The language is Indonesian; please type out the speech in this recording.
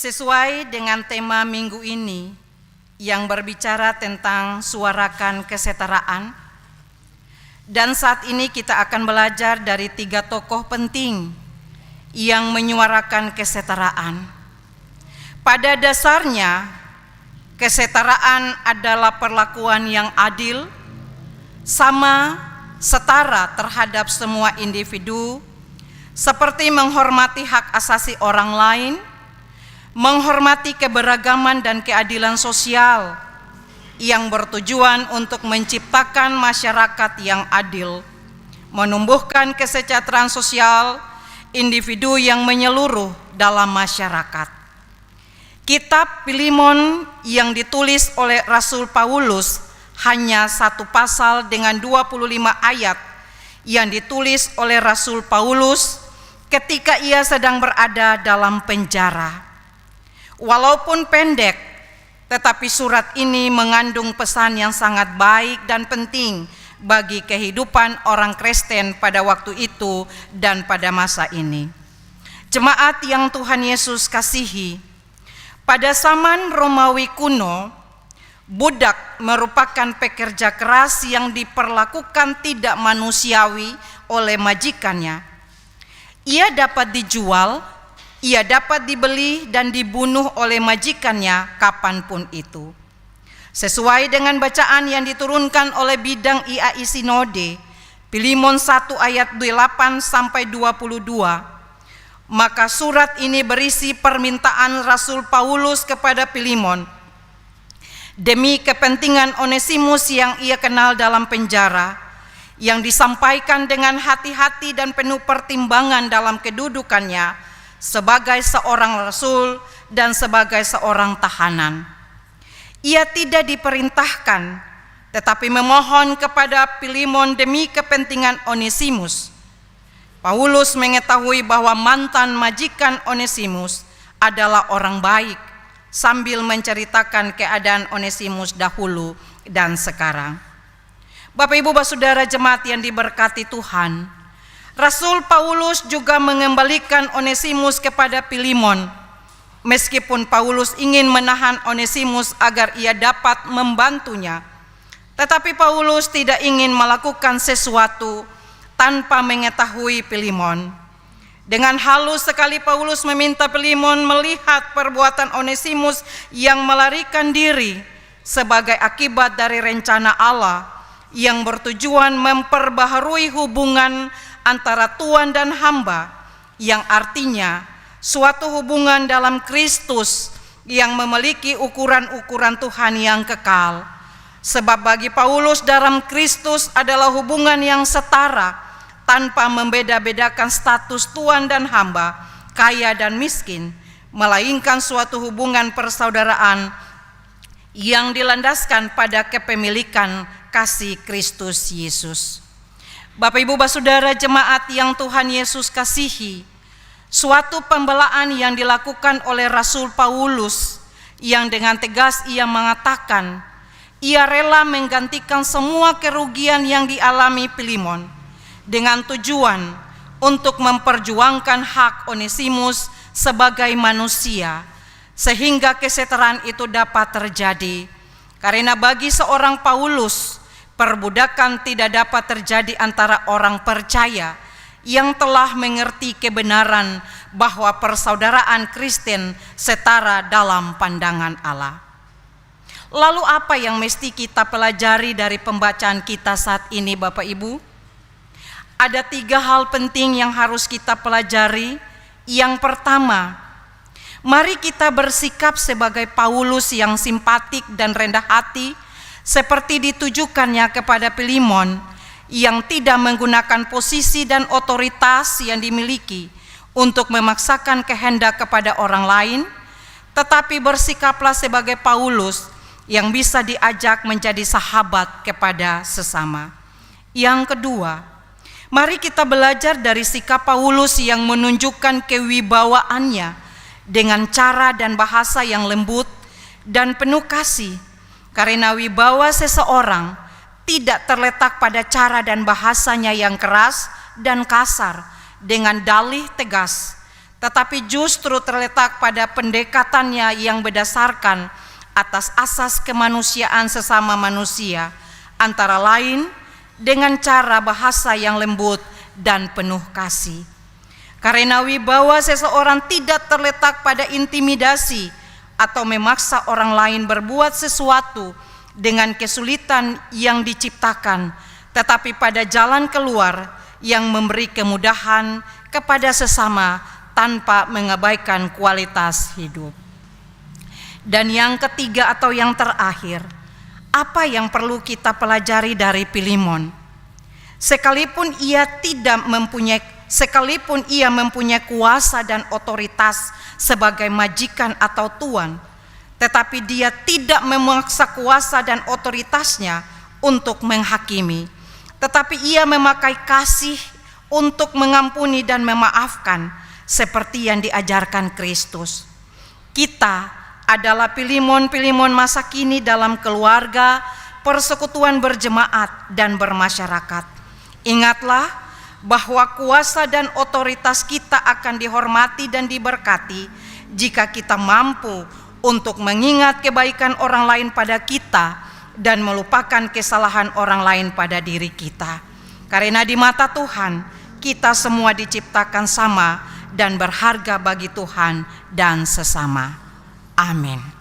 Sesuai dengan tema minggu ini yang berbicara tentang suarakan kesetaraan, dan saat ini kita akan belajar dari 3 tokoh penting yang menyuarakan kesetaraan. Pada dasarnya, kesetaraan adalah perlakuan yang adil, sama, setara terhadap semua individu, seperti menghormati hak asasi orang lain, menghormati keberagaman dan keadilan sosial yang bertujuan untuk menciptakan masyarakat yang adil, menumbuhkan kesejahteraan sosial individu yang menyeluruh dalam masyarakat. Kitab Filemon yang ditulis oleh Rasul Paulus hanya 1 pasal dengan 25 ayat yang ditulis oleh Rasul Paulus ketika ia sedang berada dalam penjara. Walaupun pendek, tetapi surat ini mengandung pesan yang sangat baik dan penting bagi kehidupan orang Kristen pada waktu itu dan pada masa ini. Jemaat yang Tuhan Yesus kasihi, pada zaman Romawi kuno, budak merupakan pekerja keras yang diperlakukan tidak manusiawi oleh majikannya. Ia dapat dijual, ia dapat dibeli dan dibunuh oleh majikannya kapanpun itu. Sesuai dengan bacaan yang diturunkan oleh bidang IAI Sinode, Filemon 1 ayat 8-22, maka surat ini berisi permintaan Rasul Paulus kepada Filemon demi kepentingan Onesimus yang ia kenal dalam penjara, yang disampaikan dengan hati-hati dan penuh pertimbangan dalam kedudukannya sebagai seorang rasul dan sebagai seorang tahanan. Ia tidak diperintahkan, tetapi memohon kepada Filemon demi kepentingan Onesimus. Paulus mengetahui bahwa mantan majikan Onesimus adalah orang baik, sambil menceritakan keadaan Onesimus dahulu dan sekarang. Bapak Ibu Saudara jemaat yang diberkati Tuhan, Rasul Paulus juga mengembalikan Onesimus kepada Filemon. Meskipun Paulus ingin menahan Onesimus agar ia dapat membantunya, tetapi Paulus tidak ingin melakukan sesuatu tanpa mengetahui Filemon. Dengan halus sekali Paulus meminta Filemon melihat perbuatan Onesimus yang melarikan diri sebagai akibat dari rencana Allah yang bertujuan memperbaharui hubungan antara Tuhan dan hamba, yang artinya suatu hubungan dalam Kristus yang memiliki ukuran-ukuran Tuhan yang kekal. Sebab bagi Paulus dalam Kristus adalah hubungan yang setara, tanpa membeda-bedakan status Tuhan dan hamba, kaya dan miskin, melainkan suatu hubungan persaudaraan yang dilandaskan pada kepemilikan kasih Kristus Yesus. Bapak Ibu Saudara jemaat yang Tuhan Yesus kasihi, suatu pembelaan yang dilakukan oleh Rasul Paulus yang dengan tegas ia mengatakan ia rela menggantikan semua kerugian yang dialami Filemon dengan tujuan untuk memperjuangkan hak Onesimus sebagai manusia sehingga kesetaraan itu dapat terjadi. Karena bagi seorang Paulus, perbudakan tidak dapat terjadi antara orang percaya yang telah mengerti kebenaran bahwa persaudaraan Kristen setara dalam pandangan Allah. Lalu apa yang mesti kita pelajari dari pembacaan kita saat ini Bapak Ibu? Ada 3 hal penting yang harus kita pelajari. Yang pertama, mari kita bersikap sebagai Paulus yang simpatik dan rendah hati seperti ditujukannya kepada Filemon, yang tidak menggunakan posisi dan otoritas yang dimiliki untuk memaksakan kehendak kepada orang lain, tetapi bersikaplah sebagai Paulus yang bisa diajak menjadi sahabat kepada sesama. Yang kedua, mari kita belajar dari sikap Paulus yang menunjukkan kewibawaannya dengan cara dan bahasa yang lembut dan penuh kasih. Karena wibawa seseorang tidak terletak pada cara dan bahasanya yang keras dan kasar dengan dalih tegas, tetapi justru terletak pada pendekatannya yang berdasarkan atas asas kemanusiaan sesama manusia, antara lain dengan cara bahasa yang lembut dan penuh kasih. Karena wibawa seseorang tidak terletak pada intimidasi atau memaksa orang lain berbuat sesuatu dengan kesulitan yang diciptakan, tetapi pada jalan keluar yang memberi kemudahan kepada sesama tanpa mengabaikan kualitas hidup. Dan yang ketiga atau yang terakhir, apa yang perlu kita pelajari dari Filemon? Sekalipun ia mempunyai kuasa dan otoritas sebagai majikan atau tuan, tetapi dia tidak memaksa kuasa dan otoritasnya untuk menghakimi, tetapi ia memakai kasih untuk mengampuni dan memaafkan seperti yang diajarkan Kristus. Kita adalah Filemon masa kini dalam keluarga, persekutuan berjemaat dan bermasyarakat. Ingatlah bahwa kuasa dan otoritas kita akan dihormati dan diberkati jika kita mampu untuk mengingat kebaikan orang lain pada kita dan melupakan kesalahan orang lain pada diri kita. Karena di mata Tuhan, kita semua diciptakan sama dan berharga bagi Tuhan dan sesama. Amin.